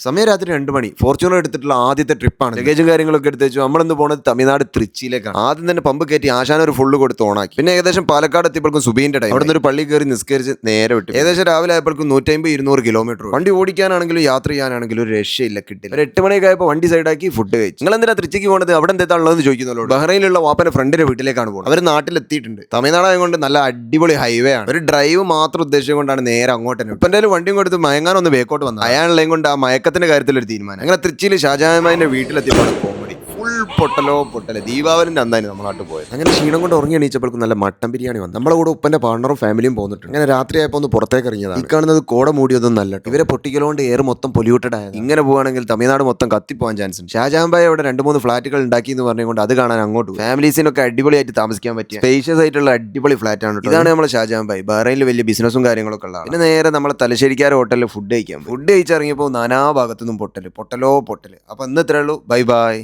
സമയം രാത്രി 2 മണി. ഫോർച്യൂണർ എടുത്തിട്ടുള്ള ആദ്യത്തെ ട്രിപ്പാണ്. ലഗേജും കാര്യങ്ങളൊക്കെ എടുത്ത് വെച്ചു. നമ്മളിന്ന് പോകുന്നത് തമിഴ്നാട് തൃച്ചിയിലേക്കാണ്. ആദ്യം തന്നെ പമ്പ് കയറ്റി ആശാന ഒരു ഫുള്ള് കൊടുത്ത് ഓണാക്കി. പിന്നെ ഏകദേശം പാലക്കാട് എത്തിയപ്പോഴേക്കും സുബീന്റെ ടൈം. അവിടെ നിന്ന് ഒരു പള്ളി കയറി നിസ്കരിച്ച് നേരെ വിട്ടു. ഏകദേശം രാവിലെ ആയപ്പോഴേക്കും 150-200 കിലോമീറ്റർ. വണ്ടി ഓടിക്കാനാണെങ്കിലും യാത്ര ചെയ്യാനാണെങ്കിലും ഒരു രക്ഷയില്ല, കിട്ടില്ല. ഒരു 8 മണിയൊക്കെ ആയപ്പോൾ വണ്ടി സൈഡാക്കി ഫുഡ് കഴിച്ചു. നിങ്ങൾ എന്തിനാ തൃച്ചിക്ക് പോകുന്നത്? അവിടെ എന്താണുള്ളതെന്ന് ചോദിക്കുന്നല്ലോ. ബഹ്റൈനിലുള്ള വാപ്പന്റെ ഫ്രണ്ടിന്റെ വീട്ടിലേക്കാണ് പോകുന്നത്. അവർ നാട്ടിലെത്തിയിട്ടുണ്ട്. തമിഴ്നാടായതുകൊണ്ട് നല്ല അടിപൊളി ഹൈവേ ആണ്. ഒരു ഡ്രൈവ് മാത്രം ഉദ്ദേശിച്ചുകൊണ്ടാണ് നേരെ അങ്ങോട്ട് തന്നെ. ഇപ്പം എന്തായാലും വണ്ടിയും കൊടുത്ത് മയങ്ങാനൊന്ന് ബേക്കോട്ട് വന്നു. അയാളെയും കൊണ്ട് ആ മയക്കത്തിന്റെ കാര്യത്തിൽ ഒരു തീരുമാനം. അങ്ങനെ തൃച്ചിയിൽ ഷാജഹാന്റെ വീട്ടിലെത്തിയപ്പോൾ കോമഡി ഫുൾ പൊട്ടല്. ദീപാവലിന്റെ അന്നായിരുന്നു നമ്മൾ നാട്ടിൽ പോയത്. അങ്ങനെ ക്ഷീണം കൊണ്ട് ഉറങ്ങി എണീച്ചപ്പോഴേക്കും നല്ല മട്ടൻ ബിരിയാണി വന്നു. നമ്മളെ കൂടെ ഉപ്പന്റെ പാർട്ണറും ഫാമിലിയും പോന്നിട്ടുണ്ട്. അങ്ങനെ രാത്രിയായപ്പോൾ ഒന്ന് പുറത്തേക്ക് ഇറങ്ങിയതാണ്. ഈ കാണുന്നത് കോട മൂടിയതൊന്നും നല്ല. ഇവരെ പൊട്ടിക്കലോണ്ട് എയർ മൊത്തം പൊല്യൂട്ടഡ് ആയത്. ഇങ്ങനെ പോവുകയാണെങ്കിൽ തമിഴ്നാട് മൊത്തം കത്തിപ്പോവാൻ ചാൻസ് ഉണ്ട്. ഷാജഹാൻ ഭായ് അവിടെ 2-3 ഫ്ലാറ്റുകൾ ഉണ്ടാക്കി എന്ന് പറഞ്ഞുകൊണ്ട് അത് കാണാൻ അങ്ങോട്ട് പോകും. ഫാമിലീസിനൊക്കെ അടിപൊളിയായിട്ട് താമസിക്കാൻ പറ്റിയ സ്പേഷ്യസ് ആയിട്ടുള്ള അടിപൊളി ഫ്ലാറ്റ് ആണ്. ഇതാണ് നമ്മളെ ഷാജഹാൻ ഭായ്. ബഹ്റൈനിൽ വലിയ ബിസിനസ്സും കാര്യങ്ങളൊക്കെ ഉള്ള. പിന്നെ നേരെ നമ്മളെ തലശ്ശേരിക്കാർ ഹോട്ടലിൽ ഫുഡ് കഴിക്കാൻ. ഫുഡ് കഴിച്ചിറങ്ങിയപ്പോൾ നാനാ ഭാഗത്തുനിന്നും പൊട്ടല്. അപ്പോൾ ഇന്ന് ഇത്രേ ഉള്ളൂ. Bye bye.